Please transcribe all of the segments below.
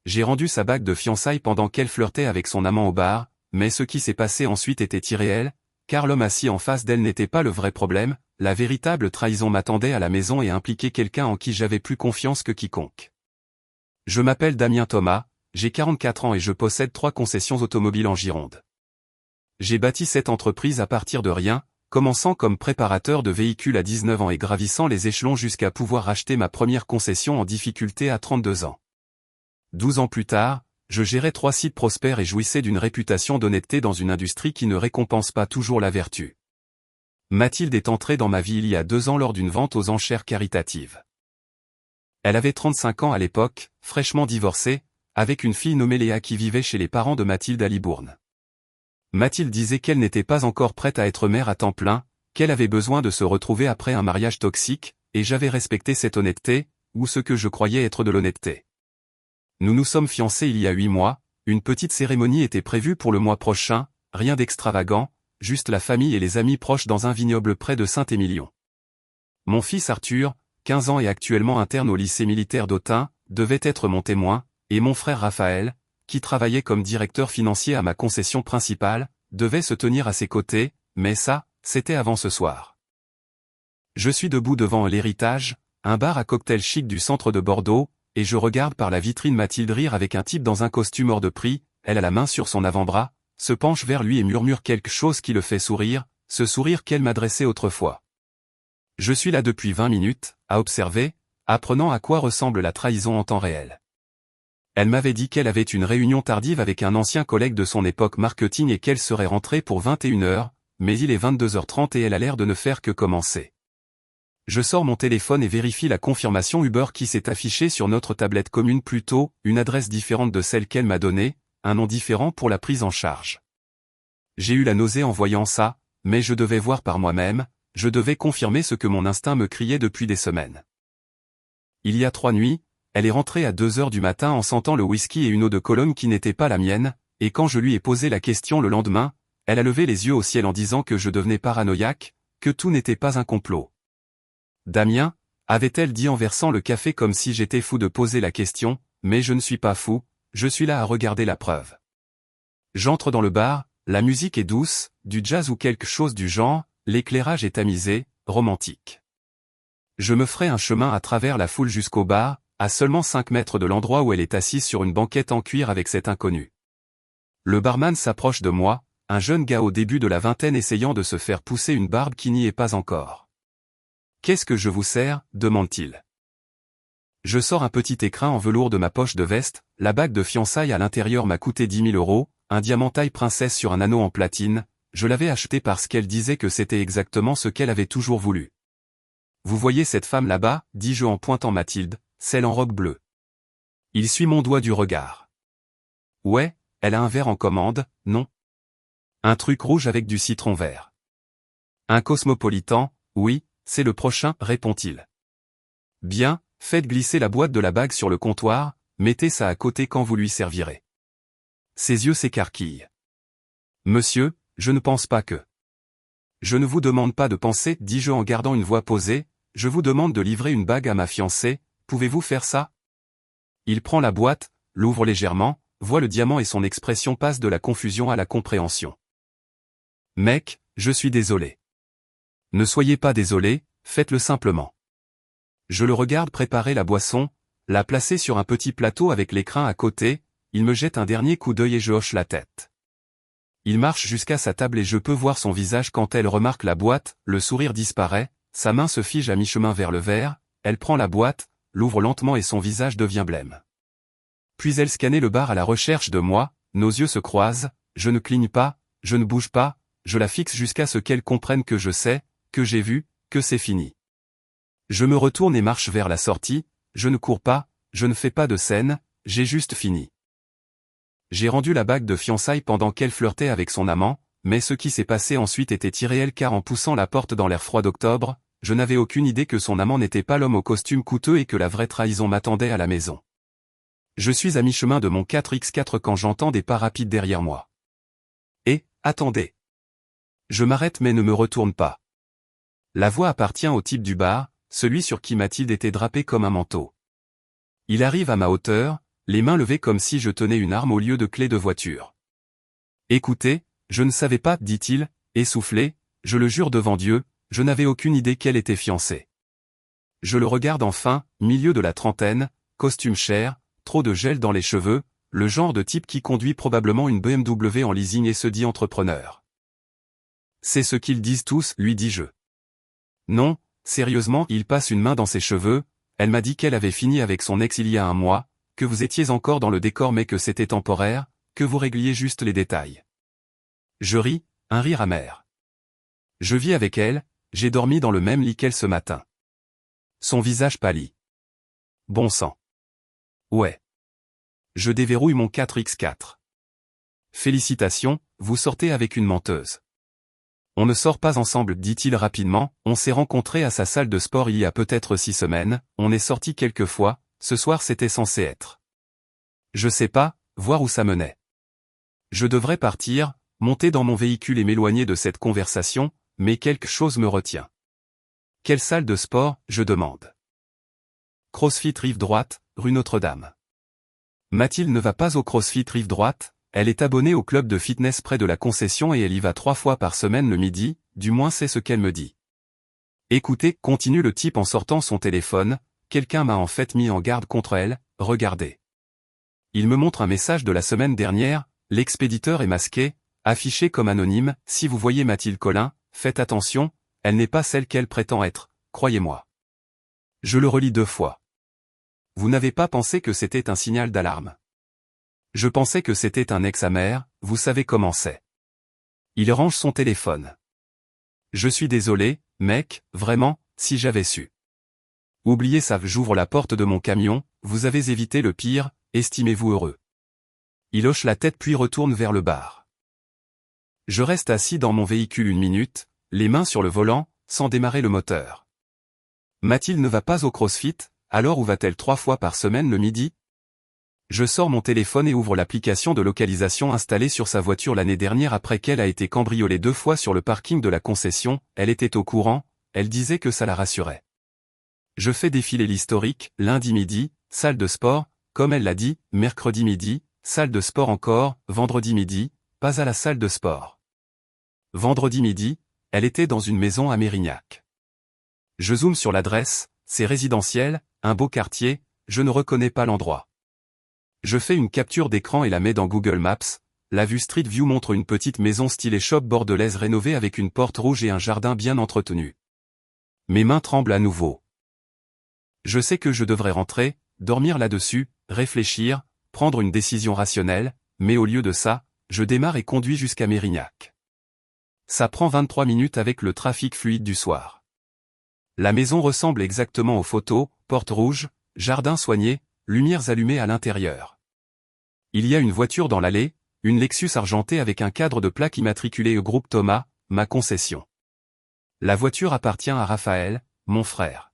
J'ai rendu sa bague de fiançailles pendant qu'elle flirtait avec son amant au bar, mais ce qui s'est passé ensuite était irréel, car l'homme assis en face d'elle n'était pas le vrai problème, la véritable trahison m'attendait à la maison et impliquait quelqu'un en qui j'avais plus confiance que quiconque. Je m'appelle Damien Thomas, j'ai 44 ans et je possède 3 concessions automobiles en Gironde. J'ai bâti cette entreprise à partir de rien, commençant comme préparateur de véhicules à 19 ans et gravissant les échelons jusqu'à pouvoir acheter ma première concession en difficulté à 32 ans. 12 ans plus tard, je gérais 3 sites prospères et jouissais d'une réputation d'honnêteté dans une industrie qui ne récompense pas toujours la vertu. Mathilde est entrée dans ma vie il y a 2 ans lors d'une vente aux enchères caritatives. Elle avait 35 ans à l'époque, fraîchement divorcée, avec une fille nommée Léa qui vivait chez les parents de Mathilde à Libourne. Mathilde disait qu'elle n'était pas encore prête à être mère à temps plein, qu'elle avait besoin de se retrouver après un mariage toxique, et j'avais respecté cette honnêteté, ou ce que je croyais être de l'honnêteté. Nous nous sommes fiancés il y a 8 mois, une petite cérémonie était prévue pour le mois prochain, rien d'extravagant, juste la famille et les amis proches dans un vignoble près de Saint-Émilion. Mon fils Arthur, 15 ans et actuellement interne au lycée militaire d'Autun, devait être mon témoin, et mon frère Raphaël, qui travaillait comme directeur financier à ma concession principale, devait se tenir à ses côtés, mais ça, c'était avant ce soir. Je suis debout devant l'Héritage, un bar à cocktail chic du centre de Bordeaux, et je regarde par la vitrine Mathilde rire avec un type dans un costume hors de prix, elle a la main sur son avant-bras, se penche vers lui et murmure quelque chose qui le fait sourire, ce sourire qu'elle m'adressait autrefois. Je suis là depuis 20 minutes, à observer, apprenant à quoi ressemble la trahison en temps réel. Elle m'avait dit qu'elle avait une réunion tardive avec un ancien collègue de son époque marketing et qu'elle serait rentrée pour 21h, mais il est 22h30 et elle a l'air de ne faire que commencer. Je sors mon téléphone et vérifie la confirmation Uber qui s'est affichée sur notre tablette commune plus tôt, une adresse différente de celle qu'elle m'a donnée, un nom différent pour la prise en charge. J'ai eu la nausée en voyant ça, mais je devais voir par moi-même, je devais confirmer ce que mon instinct me criait depuis des semaines. Il y a 3 nuits, elle est rentrée à 2h du matin en sentant le whisky et une eau de Cologne qui n'était pas la mienne, et quand je lui ai posé la question le lendemain, elle a levé les yeux au ciel en disant que je devenais paranoïaque, que tout n'était pas un complot. Damien, avait-elle dit en versant le café comme si j'étais fou de poser la question, mais je ne suis pas fou, je suis là à regarder la preuve. J'entre dans le bar, la musique est douce, du jazz ou quelque chose du genre, l'éclairage est tamisé, romantique. Je me ferai un chemin à travers la foule jusqu'au bar, à seulement 5 mètres de l'endroit où elle est assise sur une banquette en cuir avec cet inconnu. Le barman s'approche de moi, un jeune gars au début de la vingtaine essayant de se faire pousser une barbe qui n'y est pas encore. « Qu'est-ce que je vous sers ?» demande-t-il. Je sors un petit écrin en velours de ma poche de veste, la bague de fiançailles à l'intérieur m'a coûté 10 000 €, un diamant taille princesse sur un anneau en platine, je l'avais acheté parce qu'elle disait que c'était exactement ce qu'elle avait toujours voulu. « Vous voyez cette femme là-bas » dis-je en pointant Mathilde, celle en robe bleue. Il suit mon doigt du regard. « Ouais, elle a un verre en commande, non ? Un truc rouge avec du citron vert. »« Un cosmopolitan, oui, c'est le prochain, répond-il. »« Bien, faites glisser la boîte de la bague sur le comptoir, mettez ça à côté quand vous lui servirez. » Ses yeux s'écarquillent. « Monsieur, je ne pense pas que... » »« Je ne vous demande pas de penser, dis-je en gardant une voix posée, je vous demande de livrer une bague à ma fiancée, pouvez-vous faire ça ? » Il prend la boîte, l'ouvre légèrement, voit le diamant et son expression passe de la confusion à la compréhension. « Mec, je suis désolé. » »« Ne soyez pas désolé, faites-le simplement. » Je le regarde préparer la boisson, la placer sur un petit plateau avec l'écrin à côté, il me jette un dernier coup d'œil et je hoche la tête. Il marche jusqu'à sa table et je peux voir son visage quand elle remarque la boîte, le sourire disparaît, sa main se fige à mi-chemin vers le verre, elle prend la boîte, l'ouvre lentement et son visage devient blême. Puis elle scanne le bar à la recherche de moi, nos yeux se croisent, je ne cligne pas, je ne bouge pas, je la fixe jusqu'à ce qu'elle comprenne que je sais, que j'ai vu, que c'est fini. Je me retourne et marche vers la sortie, je ne cours pas, je ne fais pas de scène, j'ai juste fini. J'ai rendu la bague de fiançailles pendant qu'elle flirtait avec son amant, mais ce qui s'est passé ensuite était irréel car en poussant la porte dans l'air froid d'octobre, je n'avais aucune idée que son amant n'était pas l'homme au costume coûteux et que la vraie trahison m'attendait à la maison. Je suis à mi-chemin de mon 4x4 quand j'entends des pas rapides derrière moi. Et, attendez. Je m'arrête mais ne me retourne pas. La voix appartient au type du bar, celui sur qui Mathilde était drapée comme un manteau. Il arrive à ma hauteur, les mains levées comme si je tenais une arme au lieu de clé de voiture. Écoutez, je ne savais pas, dit-il, essoufflé, je le jure devant Dieu, je n'avais aucune idée qu'elle était fiancée. Je le regarde enfin, milieu de la trentaine, costume cher, trop de gel dans les cheveux, le genre de type qui conduit probablement une BMW en leasing et se dit entrepreneur. C'est ce qu'ils disent tous, lui dis-je. Non, sérieusement, il passe une main dans ses cheveux, elle m'a dit qu'elle avait fini avec son ex il y a un mois, que vous étiez encore dans le décor mais que c'était temporaire, que vous régliez juste les détails. Je ris, un rire amer. Je vis avec elle, j'ai dormi dans le même lit qu'elle ce matin. Son visage pâlit. Bon sang. Ouais. Je déverrouille mon 4x4. Félicitations, vous sortez avec une menteuse. On ne sort pas ensemble, dit-il rapidement, on s'est rencontrés à sa salle de sport il y a peut-être 6 semaines, on est sortis quelques fois, ce soir c'était censé être. Je sais pas, voir où ça menait. Je devrais partir, monter dans mon véhicule et m'éloigner de cette conversation, mais quelque chose me retient. Quelle salle de sport, je demande. CrossFit Rive Droite, rue Notre-Dame. Mathilde ne va pas au CrossFit Rive Droite, elle est abonnée au club de fitness près de la concession et elle y va 3 fois par semaine le midi, du moins c'est ce qu'elle me dit. Écoutez, continue le type en sortant son téléphone, quelqu'un m'a en fait mis en garde contre elle, regardez. Il me montre un message de la semaine dernière, l'expéditeur est masqué, affiché comme anonyme, si vous voyez Mathilde Collin, faites attention, elle n'est pas celle qu'elle prétend être, croyez-moi. Je le relis 2 fois. Vous n'avez pas pensé que c'était un signal d'alarme? Je pensais que c'était un ex-amer, vous savez comment c'est. Il range son téléphone. Je suis désolé, mec, vraiment, si j'avais su. Oubliez ça, j'ouvre la porte de mon camion, vous avez évité le pire, estimez-vous heureux. Il hoche la tête puis retourne vers le bar. Je reste assis dans mon véhicule 1 minute, les mains sur le volant, sans démarrer le moteur. Mathilde ne va pas au CrossFit, alors où va-t-elle 3 fois par semaine le midi? Je sors mon téléphone et ouvre l'application de localisation installée sur sa voiture l'année dernière après qu'elle a été cambriolée 2 fois sur le parking de la concession, elle était au courant, elle disait que ça la rassurait. Je fais défiler l'historique, lundi midi, salle de sport, comme elle l'a dit, mercredi midi, salle de sport encore, vendredi midi, pas à la salle de sport. Vendredi midi, elle était dans une maison à Mérignac. Je zoome sur l'adresse, c'est résidentiel, un beau quartier, je ne reconnais pas l'endroit. Je fais une capture d'écran et la mets dans Google Maps, la vue Street View montre une petite maison style échoppe bordelaise rénovée avec une porte rouge et un jardin bien entretenu. Mes mains tremblent à nouveau. Je sais que je devrais rentrer, dormir là-dessus, réfléchir, prendre une décision rationnelle, mais au lieu de ça, je démarre et conduis jusqu'à Mérignac. Ça prend 23 minutes avec le trafic fluide du soir. La maison ressemble exactement aux photos, porte rouge, jardin soigné, lumières allumées à l'intérieur. Il y a une voiture dans l'allée, une Lexus argentée avec un cadre de plaque immatriculée au groupe Thomas, ma concession. La voiture appartient à Raphaël, mon frère.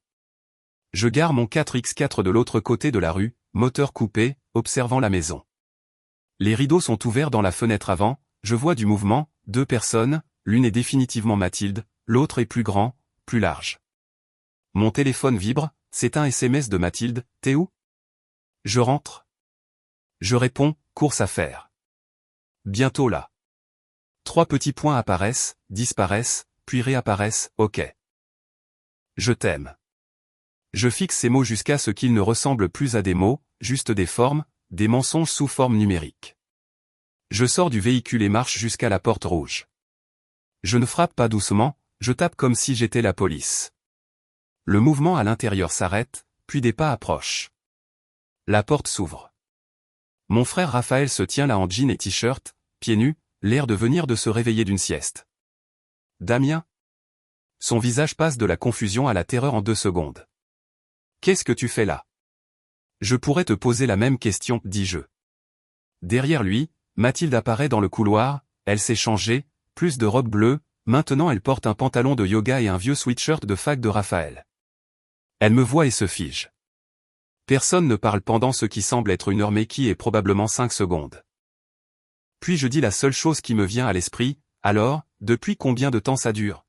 Je gare mon 4x4 de l'autre côté de la rue, moteur coupé, observant la maison. Les rideaux sont ouverts dans la fenêtre avant, je vois du mouvement, 2 personnes, l'une est définitivement Mathilde, l'autre est plus grand, plus large. Mon téléphone vibre, c'est un SMS de Mathilde, t'es où? Je rentre. Je réponds, course à faire. Bientôt là. 3 petits points apparaissent, disparaissent, puis réapparaissent, ok. Je t'aime. Je fixe ces mots jusqu'à ce qu'ils ne ressemblent plus à des mots, juste des formes, des mensonges sous forme numérique. Je sors du véhicule et marche jusqu'à la porte rouge. Je ne frappe pas doucement, je tape comme si j'étais la police. Le mouvement à l'intérieur s'arrête, puis des pas approchent. La porte s'ouvre. Mon frère Raphaël se tient là en jean et t-shirt, pieds nus, l'air de venir de se réveiller d'une sieste. Damien? Son visage passe de la confusion à la terreur en 2 secondes. Qu'est-ce que tu fais là? Je pourrais te poser la même question, dis-je. Derrière lui, Mathilde apparaît dans le couloir, elle s'est changée, plus de robe bleue, maintenant elle porte un pantalon de yoga et un vieux sweatshirt de fac de Raphaël. Elle me voit et se fige. Personne ne parle pendant ce qui semble être 1 heure mais qui est probablement 5 secondes. Puis je dis la seule chose qui me vient à l'esprit, alors, depuis combien de temps ça dure?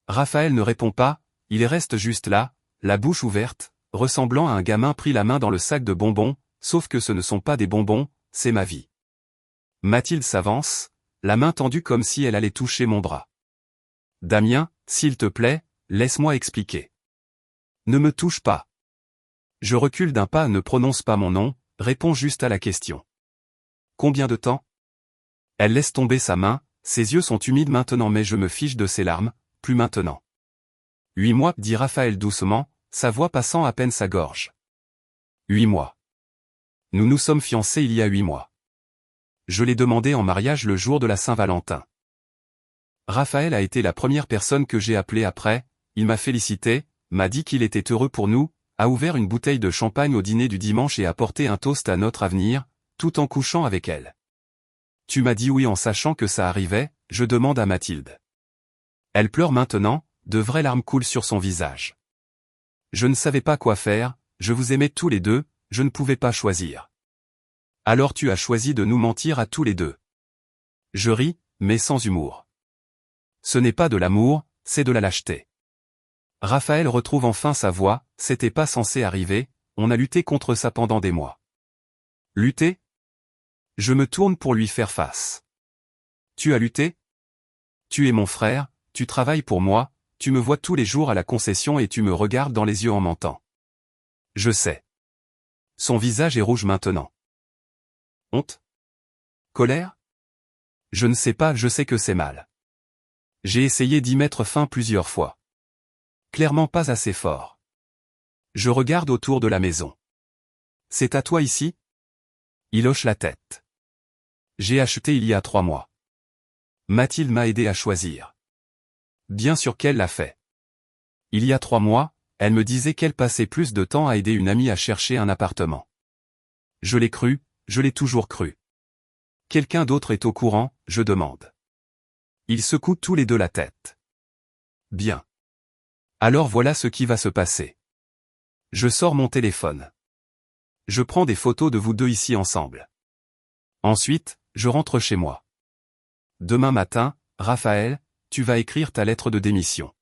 Raphaël ne répond pas, il reste juste là, la bouche ouverte, ressemblant à un gamin pris la main dans le sac de bonbons, sauf que ce ne sont pas des bonbons, c'est ma vie. Mathilde s'avance, la main tendue comme si elle allait toucher mon bras. Damien, s'il te plaît, laisse-moi expliquer. Ne me touche pas. Je recule d'un pas, ne prononce pas mon nom, réponds juste à la question. Combien de temps? Elle laisse tomber sa main, ses yeux sont humides maintenant mais je me fiche de ses larmes, plus maintenant. 8 mois, dit Raphaël doucement, sa voix passant à peine sa gorge. 8 mois. Nous nous sommes fiancés il y a 8 mois. Je l'ai demandé en mariage le jour de la Saint-Valentin. Raphaël a été la première personne que j'ai appelée après, il m'a félicité, m'a dit qu'il était heureux pour nous, a ouvert une bouteille de champagne au dîner du dimanche et a porté un toast à notre avenir, tout en couchant avec elle. Tu m'as dit oui en sachant que ça arrivait, je demande à Mathilde. Elle pleure maintenant, de vraies larmes coulent sur son visage. Je ne savais pas quoi faire, je vous aimais tous les deux, je ne pouvais pas choisir. Alors tu as choisi de nous mentir à tous les deux. Je ris, mais sans humour. Ce n'est pas de l'amour, c'est de la lâcheté. Raphaël retrouve enfin sa voix, c'était pas censé arriver, on a lutté contre ça pendant des mois. Lutter? Je me tourne pour lui faire face. Tu as lutté? Tu es mon frère, tu travailles pour moi, tu me vois tous les jours à la concession et tu me regardes dans les yeux en mentant. Je sais. Son visage est rouge maintenant. Honte? Colère? Je ne sais pas, je sais que c'est mal. J'ai essayé d'y mettre fin plusieurs fois. Clairement pas assez fort. Je regarde autour de la maison. C'est à toi ici? Il hoche la tête. J'ai acheté il y a 3 mois. Mathilde m'a aidé à choisir. Bien sûr qu'elle l'a fait. Il y a 3 mois, elle me disait qu'elle passait plus de temps à aider une amie à chercher un appartement. Je l'ai cru, je l'ai toujours cru. Quelqu'un d'autre est au courant, je demande. Ils secouent tous les deux la tête. Bien. Alors voilà ce qui va se passer. Je sors mon téléphone. Je prends des photos de vous deux ici ensemble. Ensuite, je rentre chez moi. Demain matin, Raphaël, tu vas écrire ta lettre de démission.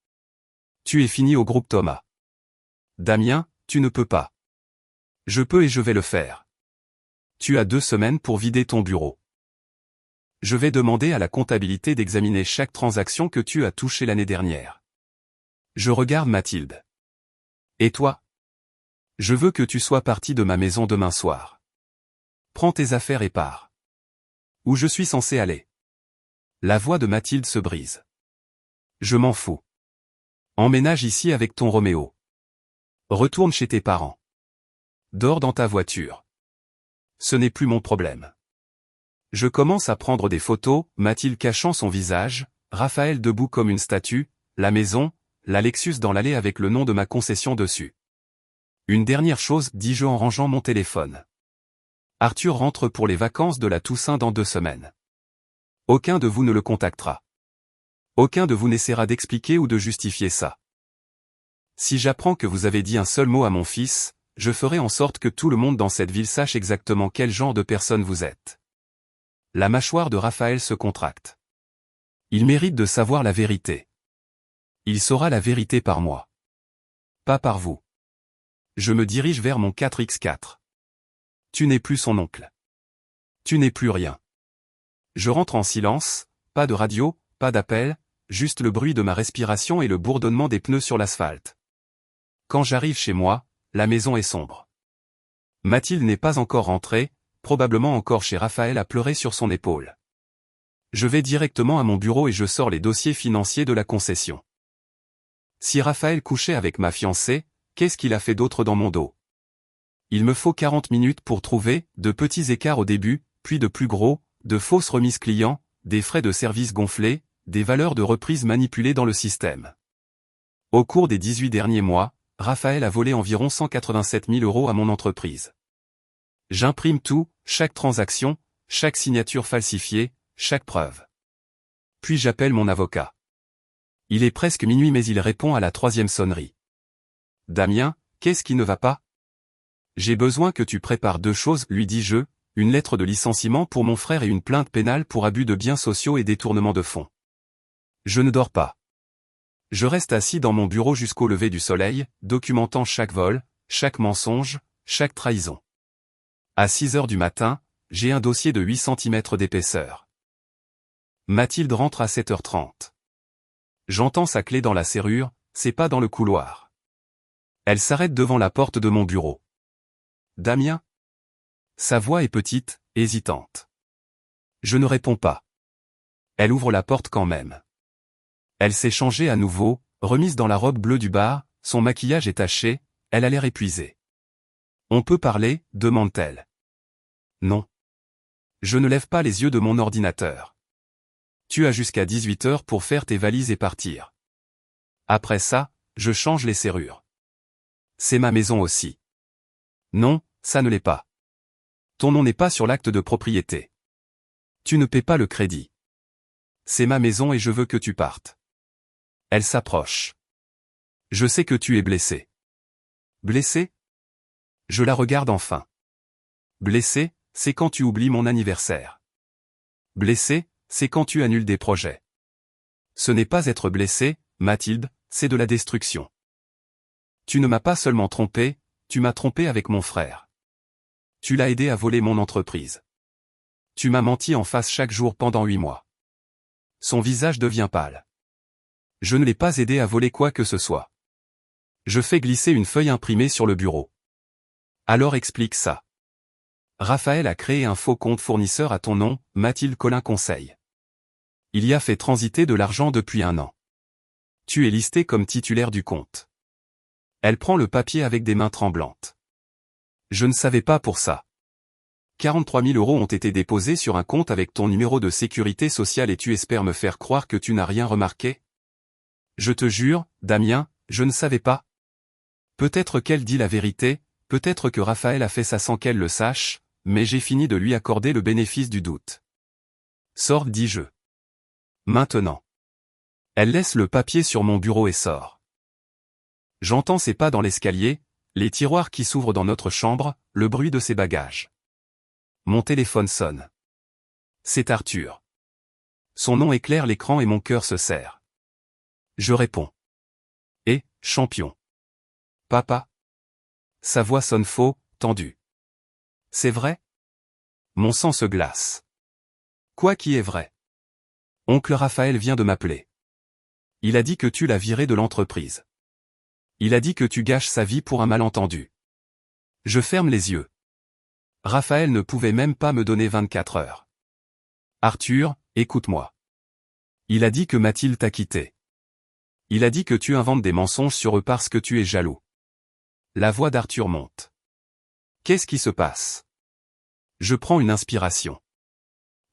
Tu es fini au groupe Thomas. Damien, tu ne peux pas. Je peux et je vais le faire. Tu as 2 semaines pour vider ton bureau. Je vais demander à la comptabilité d'examiner chaque transaction que tu as touchée l'année dernière. Je regarde Mathilde. Et toi? Je veux que tu sois parti de ma maison demain soir. Prends tes affaires et pars. Où je suis censé aller? La voix de Mathilde se brise. Je m'en fous. Emménage ici avec ton Roméo. Retourne chez tes parents. Dors dans ta voiture. Ce n'est plus mon problème. Je commence à prendre des photos, Mathilde cachant son visage, Raphaël debout comme une statue, la maison, la Lexus dans l'allée avec le nom de ma concession dessus. Une dernière chose, dis-je en rangeant mon téléphone. Arthur rentre pour les vacances de la Toussaint dans 2 semaines. Aucun de vous ne le contactera. Aucun de vous n'essaiera d'expliquer ou de justifier ça. Si j'apprends que vous avez dit un seul mot à mon fils, je ferai en sorte que tout le monde dans cette ville sache exactement quel genre de personne vous êtes. La mâchoire de Raphaël se contracte. Il mérite de savoir la vérité. Il saura la vérité par moi. Pas par vous. Je me dirige vers mon 4x4. Tu n'es plus son oncle. Tu n'es plus rien. Je rentre en silence, pas de radio, pas d'appel, juste le bruit de ma respiration et le bourdonnement des pneus sur l'asphalte. Quand j'arrive chez moi, la maison est sombre. Mathilde n'est pas encore rentrée, probablement encore chez Raphaël à pleurer sur son épaule. Je vais directement à mon bureau et je sors les dossiers financiers de la concession. Si Raphaël couchait avec ma fiancée, qu'est-ce qu'il a fait d'autre dans mon dos? Il me faut 40 minutes pour trouver, de petits écarts au début, puis de plus gros, de fausses remises clients, des frais de service gonflés, des valeurs de reprise manipulées dans le système. Au cours des 18 derniers mois, Raphaël a volé environ 187 000 € à mon entreprise. J'imprime tout, chaque transaction, chaque signature falsifiée, chaque preuve. Puis j'appelle mon avocat. Il est presque minuit mais il répond à la 3e sonnerie. Damien, qu'est-ce qui ne va pas? J'ai besoin que tu prépares 2 choses, lui dis-je, une lettre de licenciement pour mon frère et une plainte pénale pour abus de biens sociaux et détournement de fonds. Je ne dors pas. Je reste assis dans mon bureau jusqu'au lever du soleil, documentant chaque vol, chaque mensonge, chaque trahison. À 6 heures du matin, j'ai un dossier de 8 cm d'épaisseur. Mathilde rentre à 7h30. J'entends sa clé dans la serrure, c'est pas dans le couloir. Elle s'arrête devant la porte de mon bureau. Damien? Sa voix est petite, hésitante. Je ne réponds pas. Elle ouvre la porte quand même. Elle s'est changée à nouveau, remise dans la robe bleue du bar, son maquillage est taché, elle a l'air épuisée. On peut parler, demande-t-elle. Non. Je ne lève pas les yeux de mon ordinateur. Tu as jusqu'à 18h pour faire tes valises et partir. Après ça, je change les serrures. C'est ma maison aussi. Non, ça ne l'est pas. Ton nom n'est pas sur l'acte de propriété. Tu ne paies pas le crédit. C'est ma maison et je veux que tu partes. Elle s'approche. Je sais que tu es blessé. Blessé? Je la regarde enfin. Blessé, c'est quand tu oublies mon anniversaire. Blessé, c'est quand tu annules des projets. Ce n'est pas être blessé, Mathilde, c'est de la destruction. Tu ne m'as pas seulement trompé, tu m'as trompé avec mon frère. Tu l'as aidé à voler mon entreprise. Tu m'as menti en face chaque jour pendant 8 mois. Son visage devient pâle. Je ne l'ai pas aidé à voler quoi que ce soit. Je fais glisser une feuille imprimée sur le bureau. Alors explique ça. Raphaël a créé un faux compte fournisseur à ton nom, Mathilde Collin conseille. Il y a fait transiter de l'argent depuis 1 an. Tu es listé comme titulaire du compte. Elle prend le papier avec des mains tremblantes. Je ne savais pas pour ça. 43 000 € ont été déposés sur un compte avec ton numéro de sécurité sociale et tu espères me faire croire que tu n'as rien remarqué? Je te jure, Damien, je ne savais pas. Peut-être qu'elle dit la vérité, peut-être que Raphaël a fait ça sans qu'elle le sache, mais j'ai fini de lui accorder le bénéfice du doute. Sors, dis-je. Maintenant. Elle laisse le papier sur mon bureau et sort. J'entends ses pas dans l'escalier, les tiroirs qui s'ouvrent dans notre chambre, le bruit de ses bagages. Mon téléphone sonne. C'est Arthur. Son nom éclaire l'écran et mon cœur se serre. Je réponds. Et, champion. Papa? Sa voix sonne faux, tendue. C'est vrai? Mon sang se glace. Quoi qui est vrai? Oncle Raphaël vient de m'appeler. Il a dit que tu l'as viré de l'entreprise. Il a dit que tu gâches sa vie pour un malentendu. Je ferme les yeux. Raphaël ne pouvait même pas me donner 24 heures. Arthur, écoute-moi. Il a dit que Mathilde t'a quitté. Il a dit que tu inventes des mensonges sur eux parce que tu es jaloux. La voix d'Arthur monte. Qu'est-ce qui se passe? Je prends une inspiration.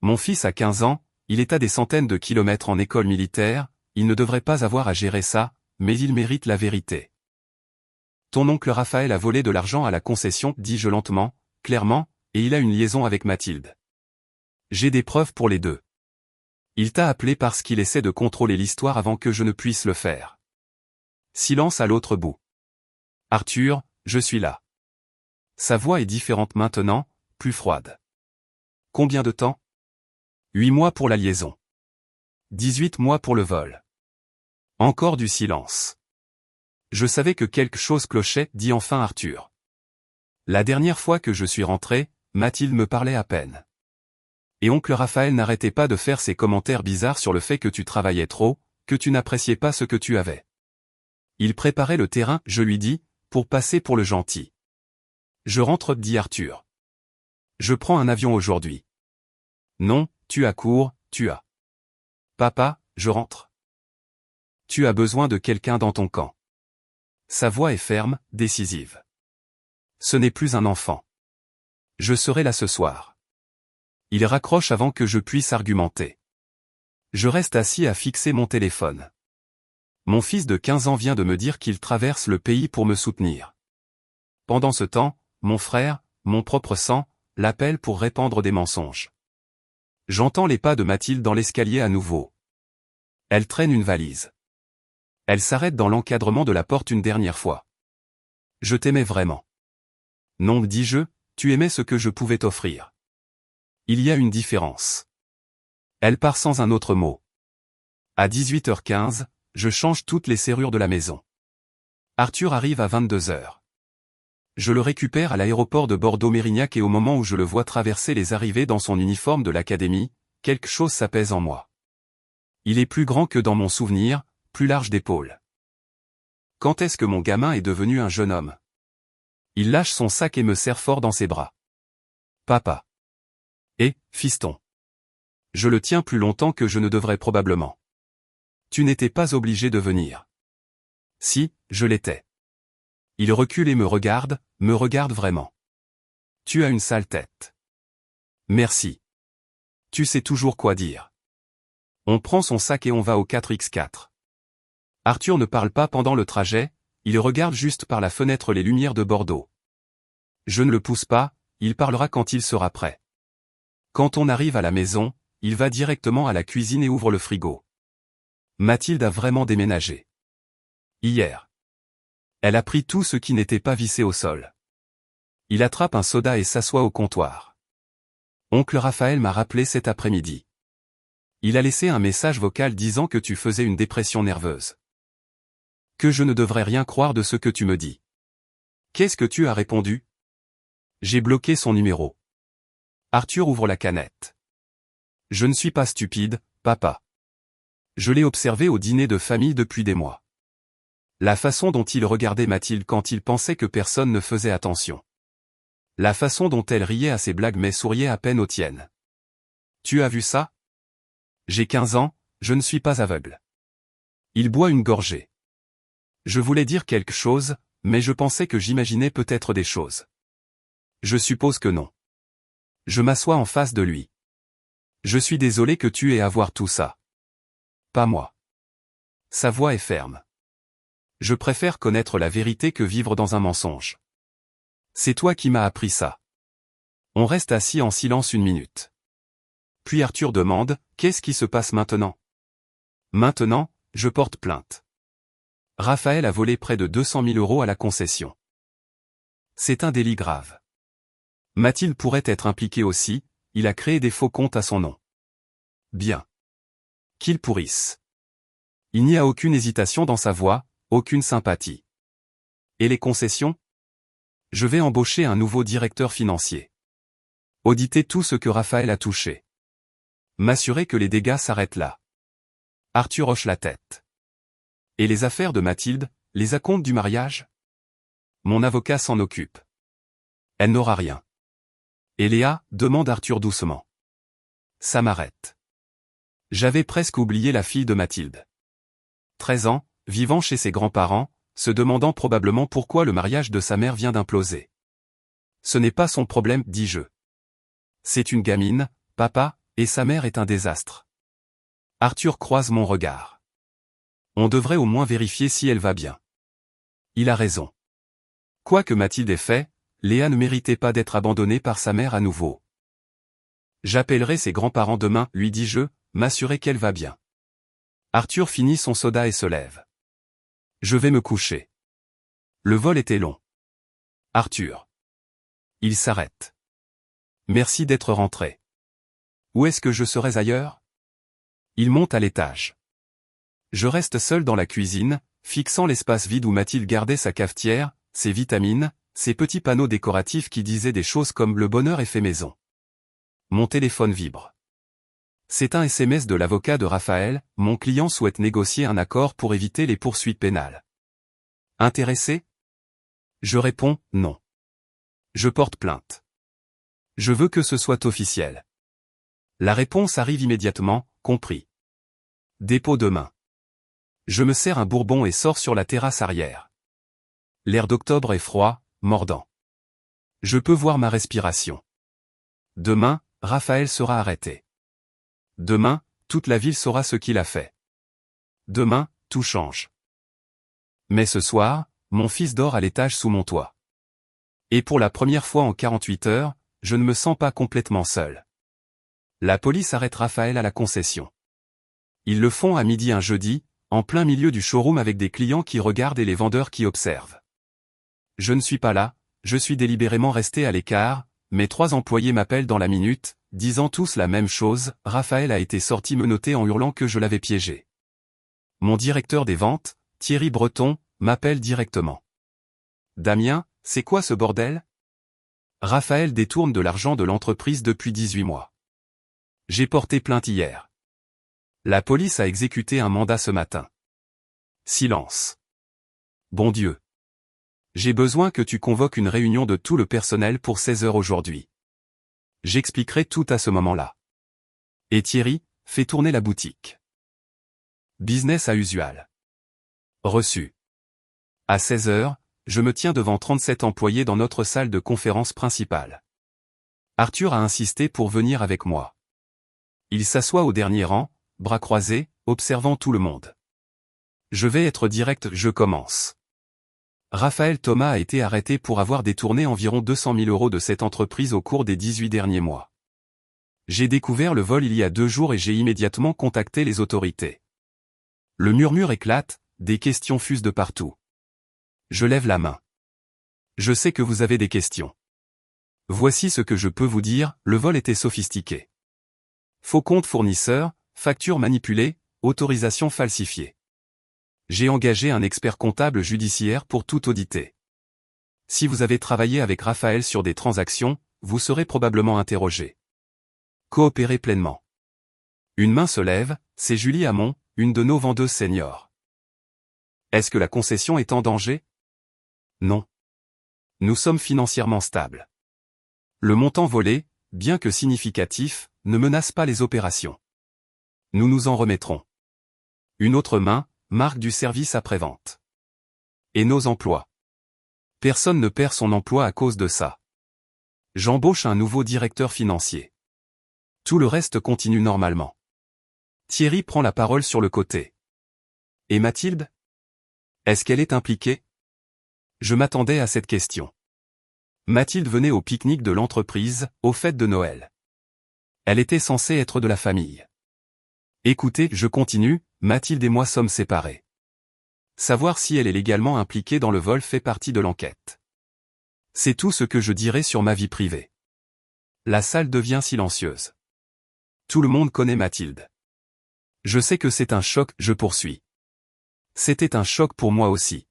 Mon fils a 15 ans, il est à des centaines de kilomètres en école militaire, il ne devrait pas avoir à gérer ça, mais il mérite la vérité. Ton oncle Raphaël a volé de l'argent à la concession, dis-je lentement, clairement, et il a une liaison avec Mathilde. J'ai des preuves pour les deux. Il t'a appelé parce qu'il essaie de contrôler l'histoire avant que je ne puisse le faire. Silence à l'autre bout. Arthur, je suis là. Sa voix est différente maintenant, plus froide. Combien de temps? 8 mois pour la liaison. 18 mois pour le vol. Encore du silence. Je savais que quelque chose clochait, dit enfin Arthur. La dernière fois que je suis rentré, Mathilde me parlait à peine. Et oncle Raphaël n'arrêtait pas de faire ses commentaires bizarres sur le fait que tu travaillais trop, que tu n'appréciais pas ce que tu avais. Il préparait le terrain, je lui dis, pour passer pour le gentil. Je rentre, dit Arthur. Je prends un avion aujourd'hui. Non, tu as cours, tu as. Papa, je rentre. Tu as besoin de quelqu'un dans ton camp. Sa voix est ferme, décisive. Ce n'est plus un enfant. Je serai là ce soir. Il raccroche avant que je puisse argumenter. Je reste assis à fixer mon téléphone. Mon fils de 15 ans vient de me dire qu'il traverse le pays pour me soutenir. Pendant ce temps, mon frère, mon propre sang, l'appelle pour répandre des mensonges. J'entends les pas de Mathilde dans l'escalier à nouveau. Elle traîne une valise. Elle s'arrête dans l'encadrement de la porte une dernière fois. Je t'aimais vraiment. Non, dis-je, tu aimais ce que je pouvais t'offrir. Il y a une différence. Elle part sans un autre mot. À 18h15, je change toutes les serrures de la maison. Arthur arrive à 22h. Je le récupère à l'aéroport de Bordeaux-Mérignac et au moment où je le vois traverser les arrivées dans son uniforme de l'académie, quelque chose s'apaise en moi. Il est plus grand que dans mon souvenir, plus large d'épaules. Quand est-ce que mon gamin est devenu un jeune homme? Il lâche son sac et me serre fort dans ses bras. Papa. Eh, fiston. Je le tiens plus longtemps que je ne devrais probablement. Tu n'étais pas obligé de venir. Si, je l'étais. Il recule et me regarde vraiment. Tu as une sale tête. Merci. Tu sais toujours quoi dire. On prend son sac et on va au 4x4. Arthur ne parle pas pendant le trajet, il regarde juste par la fenêtre les lumières de Bordeaux. Je ne le pousse pas, il parlera quand il sera prêt. Quand on arrive à la maison, il va directement à la cuisine et ouvre le frigo. Mathilde a vraiment déménagé. Hier. Elle a pris tout ce qui n'était pas vissé au sol. Il attrape un soda et s'assoit au comptoir. Oncle Raphaël m'a rappelé cet après-midi. Il a laissé un message vocal disant que tu faisais une dépression nerveuse. Que je ne devrais rien croire de ce que tu me dis. Qu'est-ce que tu as répondu? J'ai bloqué son numéro. Arthur ouvre la canette. Je ne suis pas stupide, papa. Je l'ai observé au dîner de famille depuis des mois. La façon dont il regardait Mathilde quand il pensait que personne ne faisait attention. La façon dont elle riait à ses blagues mais souriait à peine aux tiennes. Tu as vu ça? J'ai 15 ans, je ne suis pas aveugle. Il boit une gorgée. Je voulais dire quelque chose, mais je pensais que j'imaginais peut-être des choses. Je suppose que non. Je m'assois en face de lui. Je suis désolé que tu aies à voir tout ça. Pas moi. Sa voix est ferme. Je préfère connaître la vérité que vivre dans un mensonge. C'est toi qui m'as appris ça. On reste assis en silence une minute. Puis Arthur demande, qu'est-ce qui se passe maintenant? Maintenant, je porte plainte. Raphaël a volé près de 200 000 € à la concession. C'est un délit grave. Mathilde pourrait être impliquée aussi, il a créé des faux comptes à son nom. Bien. Qu'il pourrisse. Il n'y a aucune hésitation dans sa voix, aucune sympathie. Et les concessions? Je vais embaucher un nouveau directeur financier. Auditer tout ce que Raphaël a touché. M'assurer que les dégâts s'arrêtent là. Arthur hoche la tête. Et les affaires de Mathilde, les acomptes du mariage? Mon avocat s'en occupe. Elle n'aura rien. Et Léa, demande Arthur doucement. Ça m'arrête. J'avais presque oublié la fille de Mathilde. 13 ans, vivant chez ses grands-parents, se demandant probablement pourquoi le mariage de sa mère vient d'imploser. Ce n'est pas son problème, dis-je. C'est une gamine, papa, et sa mère est un désastre. Arthur croise mon regard. On devrait au moins vérifier si elle va bien. Il a raison. Quoi que Mathilde ait fait, Léa ne méritait pas d'être abandonnée par sa mère à nouveau. J'appellerai ses grands-parents demain, lui dis-je, m'assurer qu'elle va bien. Arthur finit son soda et se lève. Je vais me coucher. Le vol était long. Arthur. Il s'arrête. Merci d'être rentré. Où est-ce que je serais ailleurs? Il monte à l'étage. Je reste seul dans la cuisine, fixant l'espace vide où Mathilde gardait sa cafetière, ses vitamines, ses petits panneaux décoratifs qui disaient des choses comme le bonheur est fait maison. Mon téléphone vibre. C'est un SMS de l'avocat de Raphaël, mon client souhaite négocier un accord pour éviter les poursuites pénales. Intéressé? Je réponds, non. Je porte plainte. Je veux que ce soit officiel. La réponse arrive immédiatement, compris. Dépôt demain. Je me sers un bourbon et sors sur la terrasse arrière. L'air d'octobre est froid, mordant. Je peux voir ma respiration. Demain, Raphaël sera arrêté. Demain, toute la ville saura ce qu'il a fait. Demain, tout change. Mais ce soir, mon fils dort à l'étage sous mon toit. Et pour la première fois en 48 heures, je ne me sens pas complètement seul. La police arrête Raphaël à la concession. Ils le font à midi un jeudi, en plein milieu du showroom avec des clients qui regardent et les vendeurs qui observent. Je ne suis pas là, je suis délibérément resté à l'écart, mes 3 employés m'appellent dans la minute, disant tous la même chose, Raphaël a été sorti menotté en hurlant que je l'avais piégé. Mon directeur des ventes, Thierry Breton, m'appelle directement. Damien, c'est quoi ce bordel? Raphaël détourne de l'argent de l'entreprise depuis 18 mois. J'ai porté plainte hier. La police a exécuté un mandat ce matin. Silence. Bon Dieu. J'ai besoin que tu convoques une réunion de tout le personnel pour 16 heures aujourd'hui. J'expliquerai tout à ce moment-là. Et Thierry, fais tourner la boutique. Business as usual. Reçu. À 16 heures, je me tiens devant 37 employés dans notre salle de conférence principale. Arthur a insisté pour venir avec moi. Il s'assoit au dernier rang, bras croisés, observant tout le monde. Je vais être direct, je commence. Raphaël Thomas a été arrêté pour avoir détourné environ 200 000 € de cette entreprise au cours des 18 derniers mois. J'ai découvert le vol il y a 2 jours et j'ai immédiatement contacté les autorités. Le murmure éclate, des questions fusent de partout. Je lève la main. Je sais que vous avez des questions. Voici ce que je peux vous dire, le vol était sophistiqué. Faux compte fournisseur, factures manipulées, autorisation falsifiée. J'ai engagé un expert comptable judiciaire pour tout auditer. Si vous avez travaillé avec Raphaël sur des transactions, vous serez probablement interrogé. Coopérez pleinement. Une main se lève, c'est Julie Hamon, une de nos vendeuses seniors. Est-ce que la concession est en danger? Non. Nous sommes financièrement stables. Le montant volé, bien que significatif, ne menace pas les opérations. Nous nous en remettrons. Une autre main, marque du service après-vente. Et nos emplois. Personne ne perd son emploi à cause de ça. J'embauche un nouveau directeur financier. Tout le reste continue normalement. Thierry prend la parole sur le côté. Et Mathilde? Est-ce qu'elle est impliquée? Je m'attendais à cette question. Mathilde venait au pique-nique de l'entreprise, aux fêtes de Noël. Elle était censée être de la famille. Écoutez, je continue, Mathilde et moi sommes séparés. Savoir si elle est légalement impliquée dans le vol fait partie de l'enquête. C'est tout ce que je dirai sur ma vie privée. La salle devient silencieuse. Tout le monde connaît Mathilde. Je sais que c'est un choc, je poursuis. C'était un choc pour moi aussi.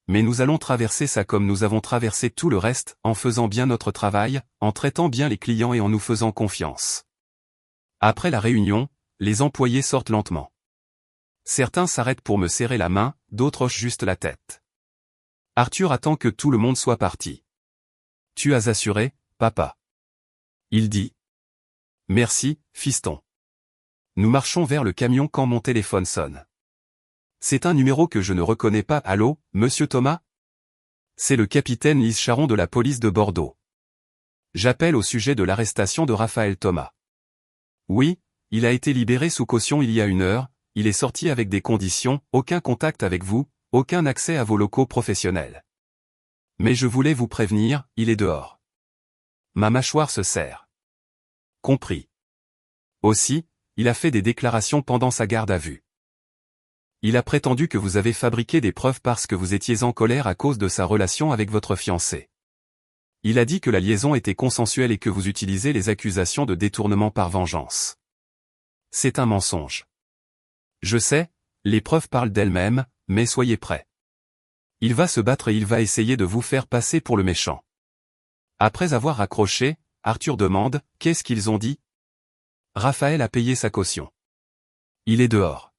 Mais nous allons traverser ça comme nous avons traversé tout le reste, en faisant bien notre travail, en traitant bien les clients et en nous faisant confiance. Après la réunion, les employés sortent lentement. Certains s'arrêtent pour me serrer la main, d'autres hochent juste la tête. Arthur attend que tout le monde soit parti. Tu as assuré, papa. Il dit. Merci, fiston. Nous marchons vers le camion quand mon téléphone sonne. C'est un numéro que je ne reconnais pas. Allô, monsieur Thomas? C'est le capitaine Lise Charon de la police de Bordeaux. J'appelle au sujet de l'arrestation de Raphaël Thomas. Oui, il a été libéré sous caution il y a 1 heure, il est sorti avec des conditions, aucun contact avec vous, aucun accès à vos locaux professionnels. Mais je voulais vous prévenir, il est dehors. Ma mâchoire se serre. Compris. Aussi, il a fait des déclarations pendant sa garde à vue. Il a prétendu que vous avez fabriqué des preuves parce que vous étiez en colère à cause de sa relation avec votre fiancé. Il a dit que la liaison était consensuelle et que vous utilisez les accusations de détournement par vengeance. C'est un mensonge. Je sais, les preuves parlent d'elles-mêmes, mais soyez prêts. Il va se battre et il va essayer de vous faire passer pour le méchant. Après avoir raccroché, Arthur demande, qu'est-ce qu'ils ont dit? Raphaël a payé sa caution. Il est dehors.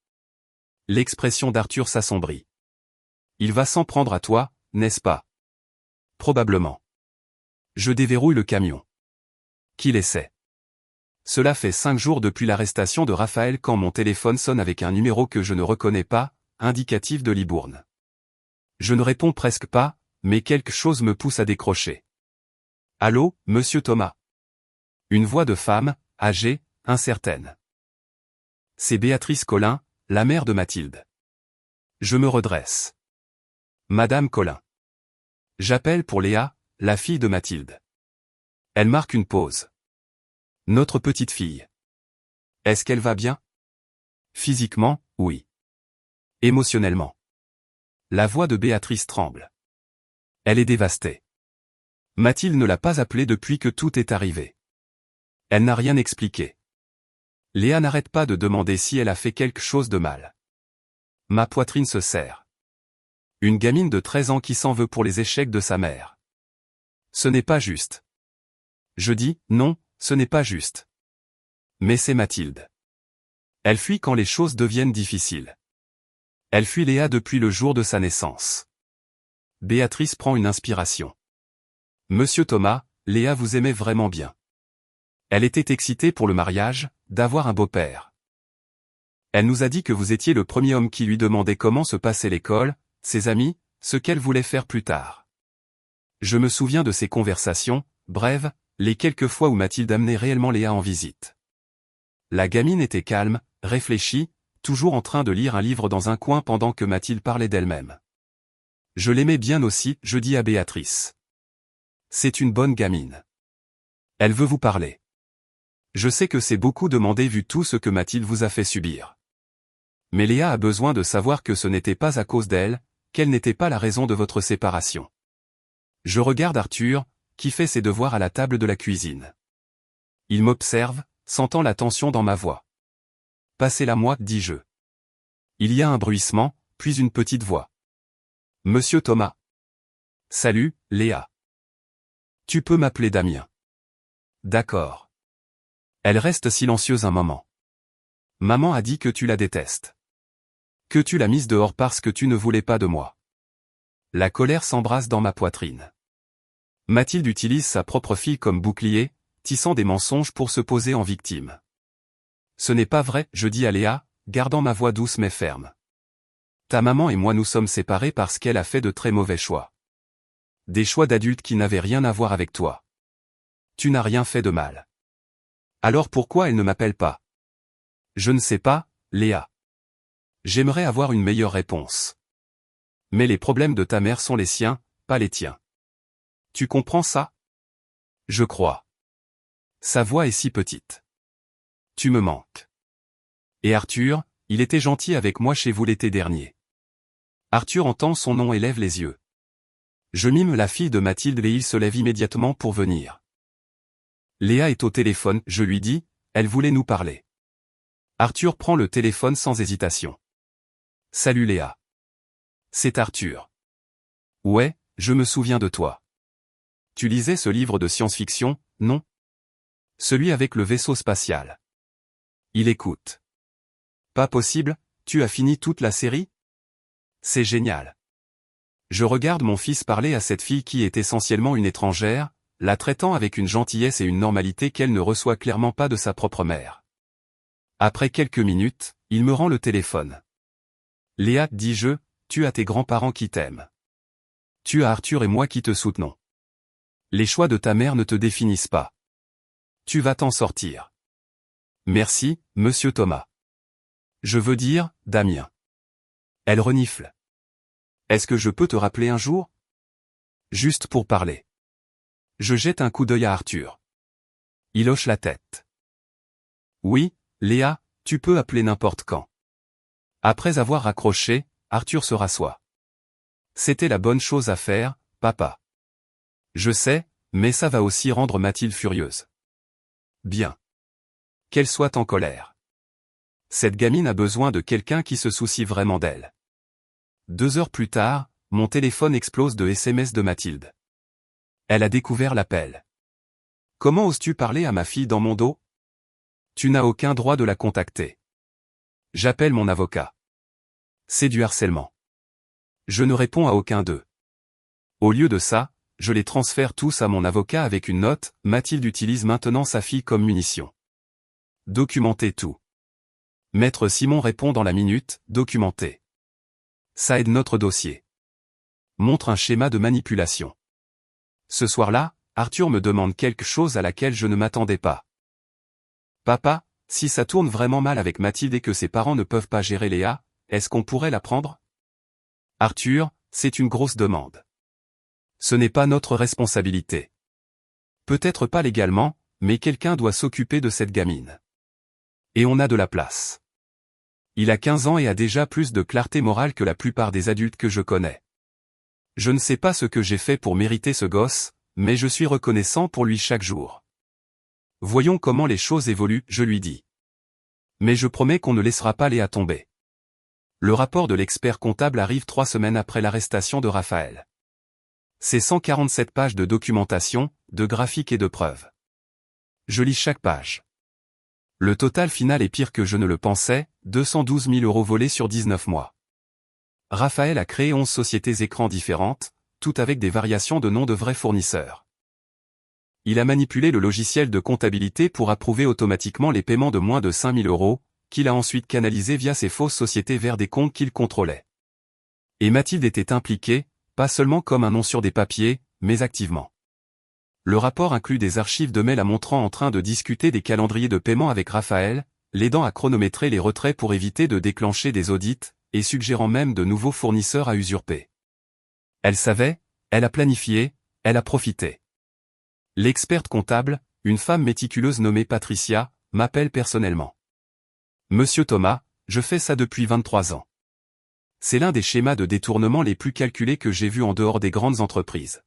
L'expression d'Arthur s'assombrit. Il va s'en prendre à toi, n'est-ce pas? Probablement. Je déverrouille le camion. Qu'il essaie. Cela fait 5 jours depuis l'arrestation de Raphaël quand mon téléphone sonne avec un numéro que je ne reconnais pas, indicatif de Libourne. Je ne réponds presque pas, mais quelque chose me pousse à décrocher. Allô, monsieur Thomas? Une voix de femme, âgée, incertaine. C'est Béatrice Collin, la mère de Mathilde. Je me redresse. Madame Collin. J'appelle pour Léa, la fille de Mathilde. Elle marque une pause. Notre petite fille. Est-ce qu'elle va bien? Physiquement, oui. Émotionnellement. La voix de Béatrice tremble. Elle est dévastée. Mathilde ne l'a pas appelée depuis que tout est arrivé. Elle n'a rien expliqué. Léa n'arrête pas de demander si elle a fait quelque chose de mal. Ma poitrine se serre. Une gamine de 13 ans qui s'en veut pour les échecs de sa mère. Ce n'est pas juste. Je dis, non, ce n'est pas juste. Mais c'est Mathilde. Elle fuit quand les choses deviennent difficiles. Elle fuit Léa depuis le jour de sa naissance. Béatrice prend une inspiration. Monsieur Thomas, Léa vous aimait vraiment bien. Elle était excitée pour le mariage, d'avoir un beau-père. Elle nous a dit que vous étiez le premier homme qui lui demandait comment se passait l'école, ses amis, ce qu'elle voulait faire plus tard. Je me souviens de ces conversations, brèves, les quelques fois où Mathilde amenait réellement Léa en visite. La gamine était calme, réfléchie, toujours en train de lire un livre dans un coin pendant que Mathilde parlait d'elle-même. Je l'aimais bien aussi, je dis à Béatrice. C'est une bonne gamine. Elle veut vous parler. Je sais que c'est beaucoup demandé vu tout ce que Mathilde vous a fait subir. Mais Léa a besoin de savoir que ce n'était pas à cause d'elle, qu'elle n'était pas la raison de votre séparation. Je regarde Arthur, qui fait ses devoirs à la table de la cuisine. Il m'observe, sentant la tension dans ma voix. Passez-la-moi, dis-je. Il y a un bruissement, puis une petite voix. Monsieur Thomas. Salut, Léa. Tu peux m'appeler Damien. D'accord. Elle reste silencieuse un moment. Maman a dit que tu la détestes. Que tu l'as mise dehors parce que tu ne voulais pas de moi. La colère s'embrase dans ma poitrine. Mathilde utilise sa propre fille comme bouclier, tissant des mensonges pour se poser en victime. Ce n'est pas vrai, je dis à Léa, gardant ma voix douce mais ferme. Ta maman et moi nous sommes séparés parce qu'elle a fait de très mauvais choix. Des choix d'adultes qui n'avaient rien à voir avec toi. Tu n'as rien fait de mal. Alors pourquoi elle ne m'appelle pas? Je ne sais pas, Léa. J'aimerais avoir une meilleure réponse. Mais les problèmes de ta mère sont les siens, pas les tiens. Tu comprends ça? Je crois. Sa voix est si petite. Tu me manques. Et Arthur, il était gentil avec moi chez vous l'été dernier. Arthur entend son nom et lève les yeux. Je mime la fille de Mathilde et il se lève immédiatement pour venir. Léa est au téléphone, je lui dis, elle voulait nous parler. Arthur prend le téléphone sans hésitation. Salut Léa. C'est Arthur. Ouais, je me souviens de toi. Tu lisais ce livre de science-fiction, non? Celui avec le vaisseau spatial. Il écoute. Pas possible, tu as fini toute la série? C'est génial. Je regarde mon fils parler à cette fille qui est essentiellement une étrangère, la traitant avec une gentillesse et une normalité qu'elle ne reçoit clairement pas de sa propre mère. Après quelques minutes, il me rend le téléphone. Léa, dis-je, tu as tes grands-parents qui t'aiment. Tu as Arthur et moi qui te soutenons. Les choix de ta mère ne te définissent pas. Tu vas t'en sortir. Merci, monsieur Thomas. Je veux dire, Damien. Elle renifle. Est-ce que je peux te rappeler un jour? Juste pour parler. Je jette un coup d'œil à Arthur. Il hoche la tête. Oui, Léa, tu peux appeler n'importe quand. Après avoir raccroché, Arthur se rassoit. C'était la bonne chose à faire, papa. Je sais, mais ça va aussi rendre Mathilde furieuse. Bien. Qu'elle soit en colère. Cette gamine a besoin de quelqu'un qui se soucie vraiment d'elle. 2 heures plus tard, mon téléphone explose de SMS de Mathilde. Elle a découvert l'appel. Comment oses-tu parler à ma fille dans mon dos? Tu n'as aucun droit de la contacter. J'appelle mon avocat. C'est du harcèlement. Je ne réponds à aucun d'eux. Au lieu de ça, je les transfère tous à mon avocat avec une note, Mathilde utilise maintenant sa fille comme munition. Documenter tout. Maître Simon répond dans la minute, documenter. Ça aide notre dossier. Montre un schéma de manipulation. Ce soir-là, Arthur me demande quelque chose à laquelle je ne m'attendais pas. Papa, si ça tourne vraiment mal avec Mathilde et que ses parents ne peuvent pas gérer Léa, est-ce qu'on pourrait la prendre? Arthur, c'est une grosse demande. Ce n'est pas notre responsabilité. Peut-être pas légalement, mais quelqu'un doit s'occuper de cette gamine. Et on a de la place. Il a 15 ans et a déjà plus de clarté morale que la plupart des adultes que je connais. Je ne sais pas ce que j'ai fait pour mériter ce gosse, mais je suis reconnaissant pour lui chaque jour. Voyons comment les choses évoluent, je lui dis. Mais je promets qu'on ne laissera pas Léa tomber. Le rapport de l'expert comptable arrive 3 semaines après l'arrestation de Raphaël. C'est 147 pages de documentation, de graphiques et de preuves. Je lis chaque page. Le total final est pire que je ne le pensais, 212 000 € volés sur 19 mois. Raphaël a créé 11 sociétés écrans différentes, toutes avec des variations de noms de vrais fournisseurs. Il a manipulé le logiciel de comptabilité pour approuver automatiquement les paiements de moins de 5 000 €, qu'il a ensuite canalisé via ses fausses sociétés vers des comptes qu'il contrôlait. Et Mathilde était impliquée, pas seulement comme un nom sur des papiers, mais activement. Le rapport inclut des archives de mails la montrant en train de discuter des calendriers de paiement avec Raphaël, l'aidant à chronométrer les retraits pour éviter de déclencher des audits, et suggérant même de nouveaux fournisseurs à usurper. Elle savait, elle a planifié, elle a profité. L'experte comptable, une femme méticuleuse nommée Patricia, m'appelle personnellement. Monsieur Thomas, je fais ça depuis 23 ans. C'est l'un des schémas de détournement les plus calculés que j'ai vus en dehors des grandes entreprises.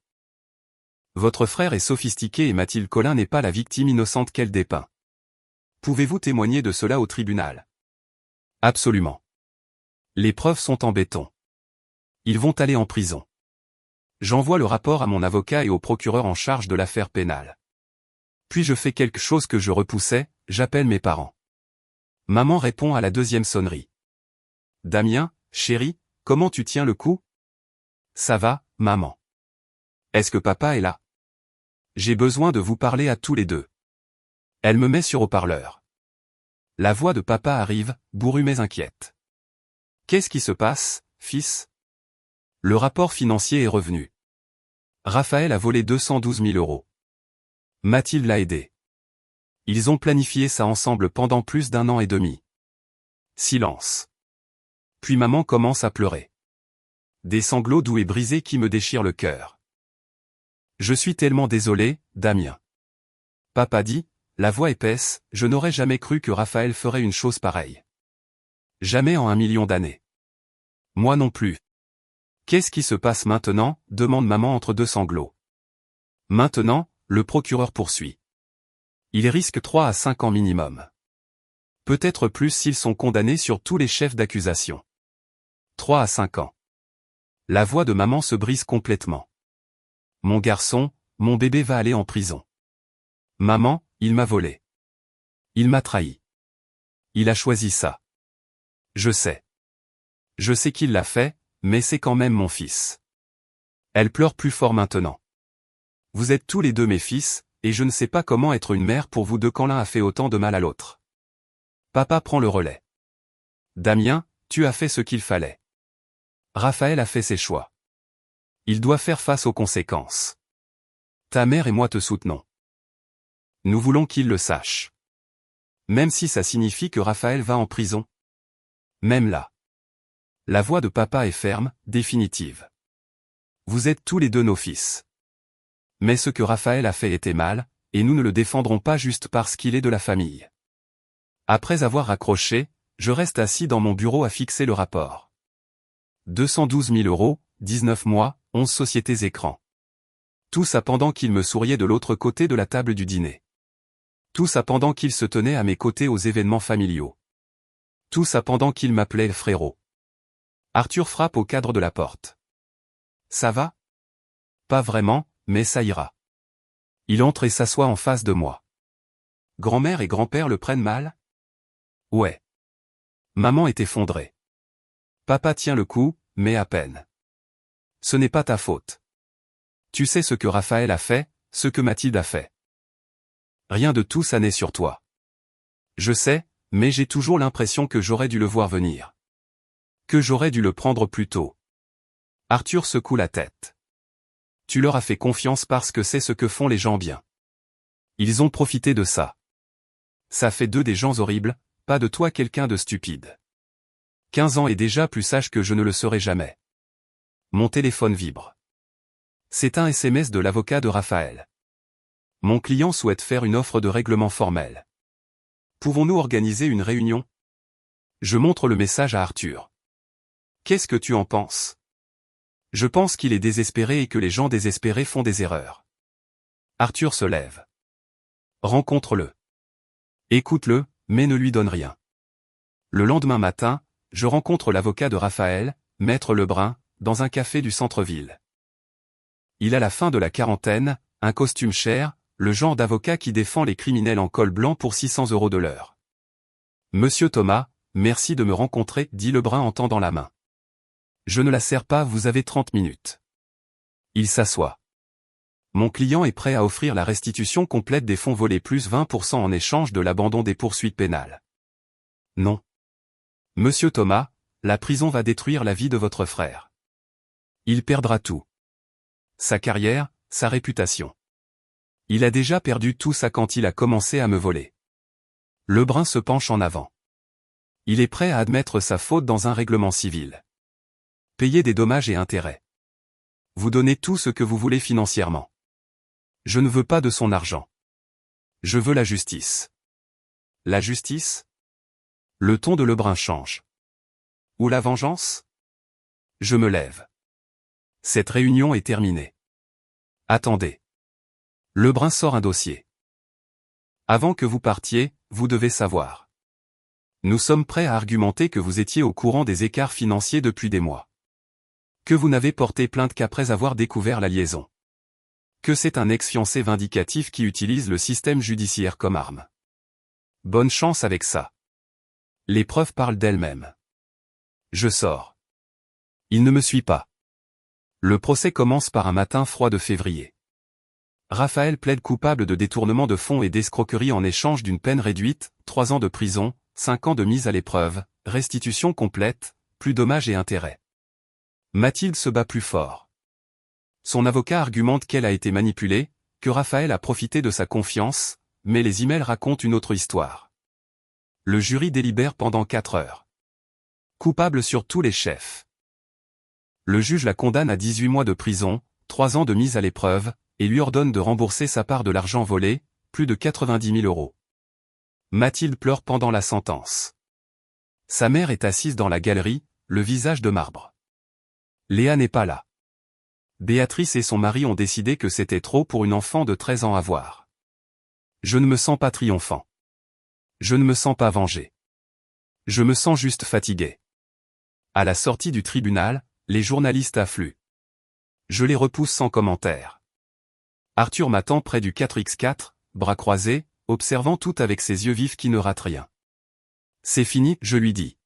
Votre frère est sophistiqué et Mathilde Collin n'est pas la victime innocente qu'elle dépeint. Pouvez-vous témoigner de cela au tribunal? Absolument. Les preuves sont en béton. Ils vont aller en prison. J'envoie le rapport à mon avocat et au procureur en charge de l'affaire pénale. Puis je fais quelque chose que je repoussais, j'appelle mes parents. Maman répond à la deuxième sonnerie. Damien, chéri, comment tu tiens le coup? Ça va, maman. Est-ce que papa est là? J'ai besoin de vous parler à tous les deux. Elle me met sur haut-parleur. La voix de papa arrive, bourrue mais inquiète. Qu'est-ce qui se passe, fils? Le rapport financier est revenu. Raphaël a volé 212 000 €. Mathilde l'a aidé. Ils ont planifié ça ensemble pendant plus d'1 an et demi. Silence. Puis maman commence à pleurer. Des sanglots doux et brisés qui me déchirent le cœur. Je suis tellement désolé, Damien. Papa dit, la voix épaisse, je n'aurais jamais cru que Raphaël ferait une chose pareille. Jamais en 1 million d'années. Moi non plus. Qu'est-ce qui se passe maintenant? Demande maman entre deux sanglots. Maintenant, le procureur poursuit. Il risque 3 à 5 ans minimum. Peut-être plus s'ils sont condamnés sur tous les chefs d'accusation. 3 à 5 ans. La voix de maman se brise complètement. Mon garçon, mon bébé va aller en prison. Maman, il m'a volé. Il m'a trahi. Il a choisi ça. Je sais. Je sais qu'il l'a fait, mais c'est quand même mon fils. Elle pleure plus fort maintenant. Vous êtes tous les deux mes fils, et je ne sais pas comment être une mère pour vous deux quand l'un a fait autant de mal à l'autre. Papa prend le relais. Damien, tu as fait ce qu'il fallait. Raphaël a fait ses choix. Il doit faire face aux conséquences. Ta mère et moi te soutenons. Nous voulons qu'il le sache. Même si ça signifie que Raphaël va en prison. Même là. La voix de papa est ferme, définitive. Vous êtes tous les deux nos fils. Mais ce que Raphaël a fait était mal, et nous ne le défendrons pas juste parce qu'il est de la famille. Après avoir raccroché, je reste assis dans mon bureau à fixer le rapport. 212 000 €, 19 mois, 11 sociétés écrans. Tout ça pendant qu'il me souriait de l'autre côté de la table du dîner. Tout ça pendant qu'il se tenait à mes côtés aux événements familiaux. Tout ça pendant qu'il m'appelait frérot. Arthur frappe au cadre de la porte. Ça va? Pas vraiment, mais ça ira. Il entre et s'assoit en face de moi. Grand-mère et grand-père le prennent mal? Ouais. Maman est effondrée. Papa tient le coup, mais à peine. Ce n'est pas ta faute. Tu sais ce que Raphaël a fait, ce que Mathilde a fait. Rien de tout ça n'est sur toi. Je sais, mais j'ai toujours l'impression que j'aurais dû le voir venir. Que j'aurais dû le prendre plus tôt. Arthur secoue la tête. Tu leur as fait confiance parce que c'est ce que font les gens bien. Ils ont profité de ça. Ça fait d'eux des gens horribles, pas de toi quelqu'un de stupide. 15 ans et déjà plus sage que je ne le serai jamais. Mon téléphone vibre. C'est un SMS de l'avocat de Raphaël. Mon client souhaite faire une offre de règlement formel. Pouvons-nous organiser une réunion? Je montre le message à Arthur. Qu'est-ce que tu en penses? Je pense qu'il est désespéré et que les gens désespérés font des erreurs. Arthur se lève. Rencontre-le. Écoute-le, mais ne lui donne rien. Le lendemain matin, je rencontre l'avocat de Raphaël, Maître Lebrun, dans un café du centre-ville. Il a la fin de la quarantaine, un costume cher, le genre d'avocat qui défend les criminels en col blanc pour 600 € de l'heure. « Monsieur Thomas, merci de me rencontrer, dit Lebrun en tendant la main. Je ne la serre pas, vous avez 30 minutes. Il s'assoit. Mon client est prêt à offrir la restitution complète des fonds volés plus 20% en échange de l'abandon des poursuites pénales. Non. Monsieur Thomas, la prison va détruire la vie de votre frère. Il perdra tout. Sa carrière, sa réputation. Il a déjà perdu tout ça quand il a commencé à me voler. Lebrun se penche en avant. Il est prêt à admettre sa faute dans un règlement civil. Payer des dommages et intérêts. Vous donnez tout ce que vous voulez financièrement. Je ne veux pas de son argent. Je veux la justice. La justice? Le ton de Lebrun change. Ou la vengeance? Je me lève. Cette réunion est terminée. Attendez. Lebrun sort un dossier. Avant que vous partiez, vous devez savoir. Nous sommes prêts à argumenter que vous étiez au courant des écarts financiers depuis des mois. Que vous n'avez porté plainte qu'après avoir découvert la liaison. Que c'est un ex-fiancé vindicatif qui utilise le système judiciaire comme arme. Bonne chance avec ça. Les preuves parlent d'elles-mêmes. Je sors. Il ne me suit pas. Le procès commence par un matin froid de février. Raphaël plaide coupable de détournement de fonds et d'escroquerie en échange d'une peine réduite, 3 ans de prison, 5 ans de mise à l'épreuve, restitution complète, plus dommages et intérêts. Mathilde se bat plus fort. Son avocat argumente qu'elle a été manipulée, que Raphaël a profité de sa confiance, mais les emails racontent une autre histoire. Le jury délibère pendant 4 heures. Coupable sur tous les chefs. Le juge la condamne à 18 mois de prison, 3 ans de mise à l'épreuve, et lui ordonne de rembourser sa part de l'argent volé, plus de 90 000 €. Mathilde pleure pendant la sentence. Sa mère est assise dans la galerie, le visage de marbre. Léa n'est pas là. Béatrice et son mari ont décidé que c'était trop pour une enfant de 13 ans à voir. Je ne me sens pas triomphant. Je ne me sens pas vengé. Je me sens juste fatigué. À la sortie du tribunal, les journalistes affluent. Je les repousse sans commentaire. Arthur m'attend près du 4x4, bras croisés, observant tout avec ses yeux vifs qui ne ratent rien. C'est fini, je lui dis.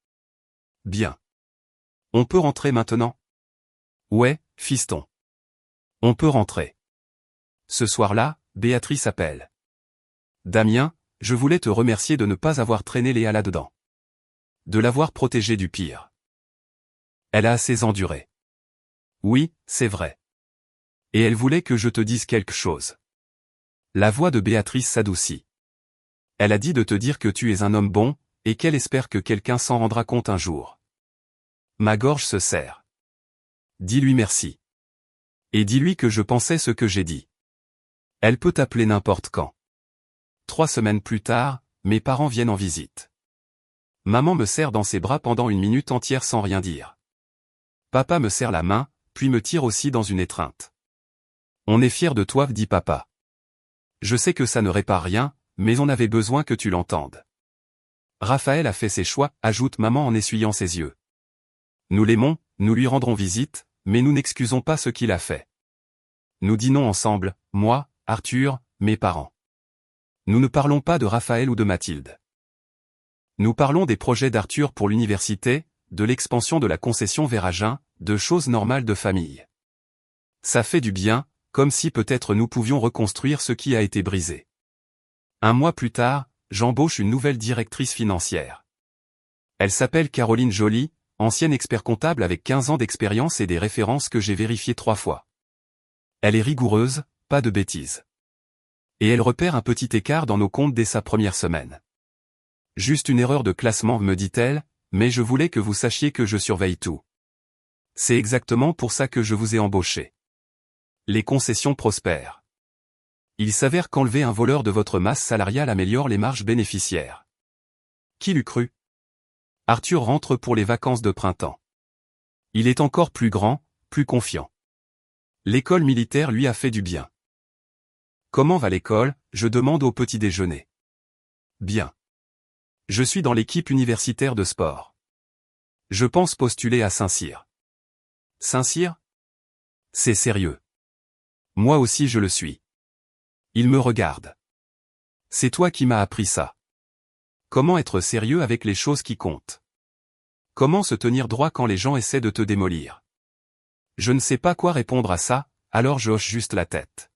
Bien. On peut rentrer maintenant? Ouais, fiston. On peut rentrer. Ce soir-là, Béatrice appelle. Damien, je voulais te remercier de ne pas avoir traîné Léa là-dedans. De l'avoir protégée du pire. Elle a assez enduré. Oui, c'est vrai. Et elle voulait que je te dise quelque chose. La voix de Béatrice s'adoucit. Elle a dit de te dire que tu es un homme bon, et qu'elle espère que quelqu'un s'en rendra compte un jour. Ma gorge se serre. Dis-lui merci. Et dis-lui que je pensais ce que j'ai dit. Elle peut t'appeler n'importe quand. 3 semaines plus tard, mes parents viennent en visite. Maman me serre dans ses bras pendant 1 minute entière sans rien dire. Papa me serre la main, puis me tire aussi dans une étreinte. On est fiers de toi, dit papa. Je sais que ça ne répare rien, mais on avait besoin que tu l'entendes. Raphaël a fait ses choix, ajoute maman en essuyant ses yeux. Nous l'aimons, nous lui rendrons visite, mais nous n'excusons pas ce qu'il a fait. Nous dînons ensemble, moi, Arthur, mes parents. Nous ne parlons pas de Raphaël ou de Mathilde. Nous parlons des projets d'Arthur pour l'université, de l'expansion de la concession vers Agen, de choses normales de famille. Ça fait du bien, comme si peut-être nous pouvions reconstruire ce qui a été brisé. 1 mois plus tard, j'embauche une nouvelle directrice financière. Elle s'appelle Caroline Joly, ancienne expert comptable avec 15 ans d'expérience et des références que j'ai vérifiées 3 fois. Elle est rigoureuse, pas de bêtises. Et elle repère un petit écart dans nos comptes dès sa première semaine. Juste une erreur de classement, me dit-elle, mais je voulais que vous sachiez que je surveille tout. C'est exactement pour ça que je vous ai embauché. Les concessions prospèrent. Il s'avère qu'enlever un voleur de votre masse salariale améliore les marges bénéficiaires. Qui l'eût cru? Arthur rentre pour les vacances de printemps. Il est encore plus grand, plus confiant. L'école militaire lui a fait du bien. Comment va l'école? Je demande au petit déjeuner. Bien. Je suis dans l'équipe universitaire de sport. Je pense postuler à Saint-Cyr. Saint-Cyr? C'est sérieux. Moi aussi je le suis. Il me regarde. C'est toi qui m'as appris ça. Comment être sérieux avec les choses qui comptent? Comment se tenir droit quand les gens essaient de te démolir? Je ne sais pas quoi répondre à ça, alors je hoche juste la tête.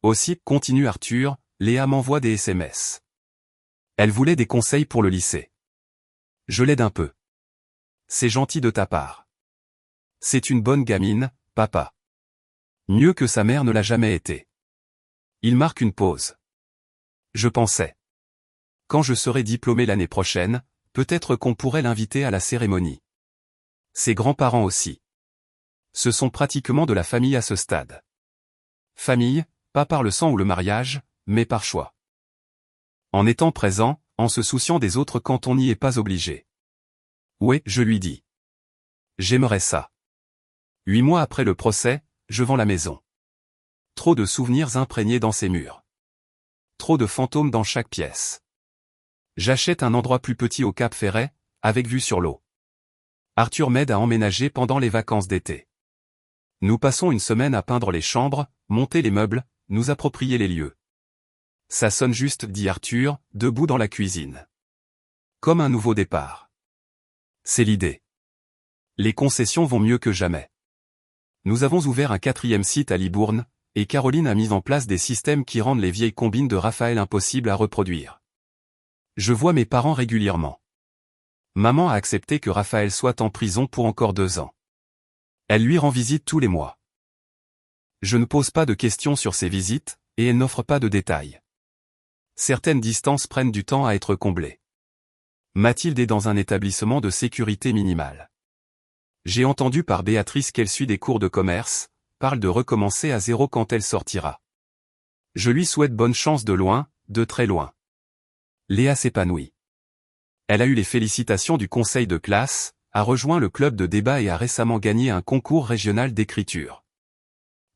Aussi, continue Arthur, Léa m'envoie des SMS. Elle voulait des conseils pour le lycée. Je l'aide un peu. C'est gentil de ta part. C'est une bonne gamine, papa. Mieux que sa mère ne l'a jamais été. Il marque une pause. Je pensais. Quand je serai diplômé l'année prochaine, peut-être qu'on pourrait l'inviter à la cérémonie. Ses grands-parents aussi. Ce sont pratiquement de la famille à ce stade. Famille, pas par le sang ou le mariage, mais par choix. En étant présent, en se souciant des autres quand on n'y est pas obligé. Ouais, je lui dis. J'aimerais ça. 8 mois après le procès, je vends la maison. Trop de souvenirs imprégnés dans ces murs. Trop de fantômes dans chaque pièce. J'achète un endroit plus petit au Cap Ferret, avec vue sur l'eau. Arthur m'aide à emménager pendant les vacances d'été. Nous passons une semaine à peindre les chambres, monter les meubles, nous approprier les lieux. Ça sonne juste, dit Arthur, debout dans la cuisine. Comme un nouveau départ. C'est l'idée. Les concessions vont mieux que jamais. Nous avons ouvert un 4e site à Libourne, et Caroline a mis en place des systèmes qui rendent les vieilles combines de Raphaël impossibles à reproduire. Je vois mes parents régulièrement. Maman a accepté que Raphaël soit en prison pour encore 2 ans. Elle lui rend visite tous les mois. Je ne pose pas de questions sur ces visites, et elle n'offre pas de détails. Certaines distances prennent du temps à être comblées. Mathilde est dans un établissement de sécurité minimale. J'ai entendu par Béatrice qu'elle suit des cours de commerce, parle de recommencer à zéro quand elle sortira. Je lui souhaite bonne chance de loin, de très loin. Léa s'épanouit. Elle a eu les félicitations du conseil de classe, a rejoint le club de débat et a récemment gagné un concours régional d'écriture.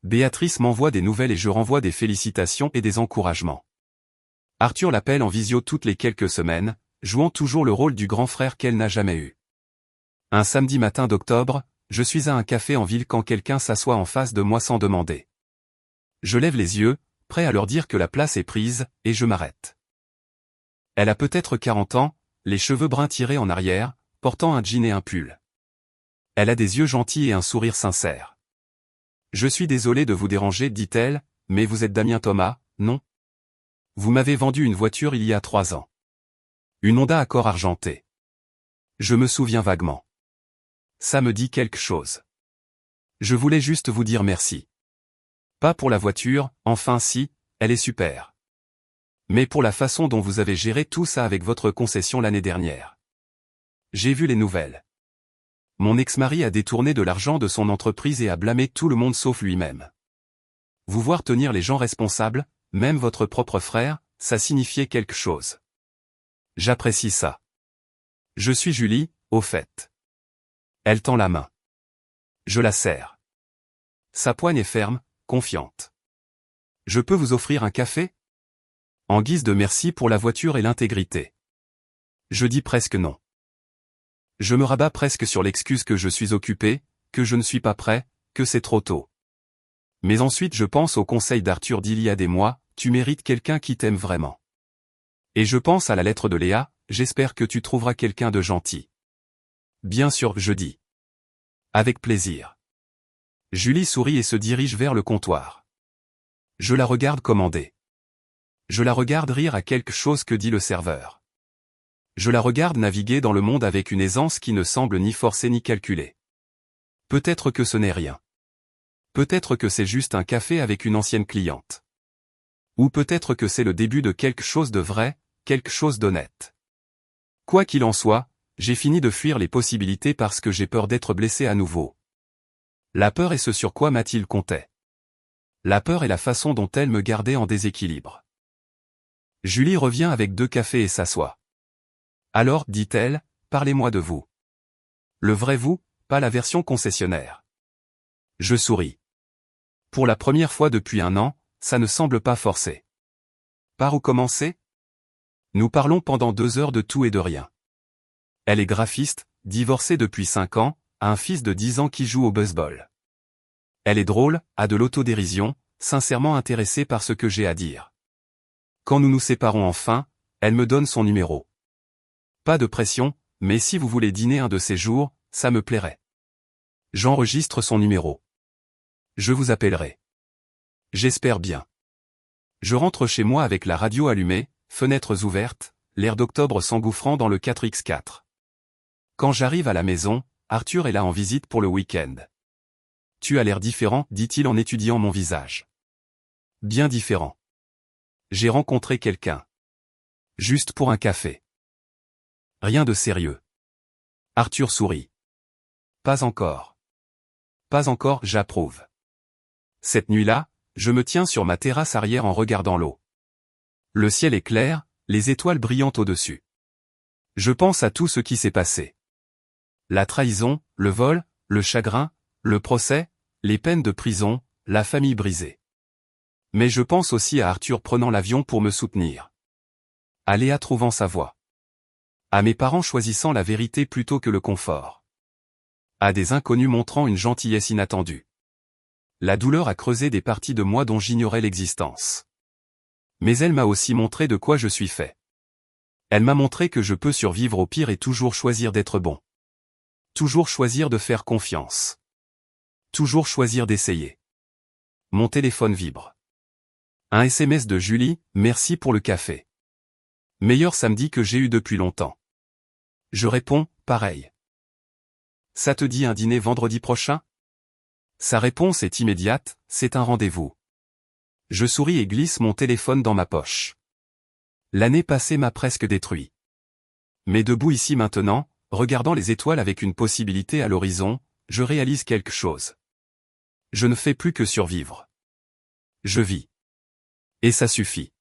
Béatrice m'envoie des nouvelles et je renvoie des félicitations et des encouragements. Arthur l'appelle en visio toutes les quelques semaines, jouant toujours le rôle du grand frère qu'elle n'a jamais eu. Un samedi matin d'octobre, je suis à un café en ville quand quelqu'un s'assoit en face de moi sans demander. Je lève les yeux, prêt à leur dire que la place est prise, et je m'arrête. Elle a peut-être 40 ans, les cheveux bruns tirés en arrière, portant un jean et un pull. Elle a des yeux gentils et un sourire sincère. Je suis désolé de vous déranger, dit-elle, mais vous êtes Damien Thomas, non? Vous m'avez vendu une voiture il y a 3 ans. Une Honda Accord argentée. Je me souviens vaguement. Ça me dit quelque chose. Je voulais juste vous dire merci. Pas pour la voiture, enfin si, elle est super. Mais pour la façon dont vous avez géré tout ça avec votre concession l'année dernière. J'ai vu les nouvelles. Mon ex-mari a détourné de l'argent de son entreprise et a blâmé tout le monde sauf lui-même. Vous voir tenir les gens responsables, même votre propre frère, ça signifiait quelque chose. J'apprécie ça. Je suis Julie, au fait. Elle tend la main. Je la serre. Sa poigne est ferme, confiante. Je peux vous offrir un café? En guise de merci pour la voiture et l'intégrité. Je dis presque non. Je me rabats presque sur l'excuse que je suis occupé, que je ne suis pas prêt, que c'est trop tôt. Mais ensuite je pense au conseil d'Arthur d'il y a des mois, tu mérites quelqu'un qui t'aime vraiment. Et je pense à la lettre de Léa, j'espère que tu trouveras quelqu'un de gentil. Bien sûr, je dis. Avec plaisir. Julie sourit et se dirige vers le comptoir. Je la regarde commander. Je la regarde rire à quelque chose que dit le serveur. Je la regarde naviguer dans le monde avec une aisance qui ne semble ni forcée ni calculée. Peut-être que ce n'est rien. Peut-être que c'est juste un café avec une ancienne cliente. Ou peut-être que c'est le début de quelque chose de vrai, quelque chose d'honnête. Quoi qu'il en soit, j'ai fini de fuir les possibilités parce que j'ai peur d'être blessé à nouveau. La peur est ce sur quoi Mathilde comptait. La peur est la façon dont elle me gardait en déséquilibre. Julie revient avec 2 cafés et s'assoit. Alors, dit-elle, parlez-moi de vous. Le vrai vous, pas la version concessionnaire. Je souris. Pour la première fois depuis 1 an, ça ne semble pas forcé. Par où commencer? Nous parlons pendant 2 heures de tout et de rien. Elle est graphiste, divorcée depuis 5 ans, a un fils de 10 ans qui joue au baseball. Elle est drôle, a de l'autodérision, sincèrement intéressée par ce que j'ai à dire. Quand nous nous séparons enfin, elle me donne son numéro. Pas de pression, mais si vous voulez dîner un de ces jours, ça me plairait. J'enregistre son numéro. Je vous appellerai. J'espère bien. Je rentre chez moi avec la radio allumée, fenêtres ouvertes, l'air d'octobre s'engouffrant dans le 4x4. Quand j'arrive à la maison, Arthur est là en visite pour le week-end. Tu as l'air différent, dit-il en étudiant mon visage. Bien différent. J'ai rencontré quelqu'un. Juste pour un café. Rien de sérieux. Arthur sourit. Pas encore. Pas encore, j'approuve. Cette nuit-là, je me tiens sur ma terrasse arrière en regardant l'eau. Le ciel est clair, les étoiles brillantes au-dessus. Je pense à tout ce qui s'est passé. La trahison, le vol, le chagrin, le procès, les peines de prison, la famille brisée. Mais je pense aussi à Arthur prenant l'avion pour me soutenir. À Léa trouvant sa voie. À mes parents choisissant la vérité plutôt que le confort. À des inconnus montrant une gentillesse inattendue. La douleur a creusé des parties de moi dont j'ignorais l'existence. Mais elle m'a aussi montré de quoi je suis fait. Elle m'a montré que je peux survivre au pire et toujours choisir d'être bon. Toujours choisir de faire confiance. Toujours choisir d'essayer. Mon téléphone vibre. Un SMS de Julie, merci pour le café. Meilleur samedi que j'ai eu depuis longtemps. Je réponds, pareil. Ça te dit un dîner vendredi prochain? Sa réponse est immédiate, c'est un rendez-vous. Je souris et glisse mon téléphone dans ma poche. L'année passée m'a presque détruit. Mais debout ici maintenant, regardant les étoiles avec une possibilité à l'horizon, je réalise quelque chose. Je ne fais plus que survivre. Je vis. Et ça suffit.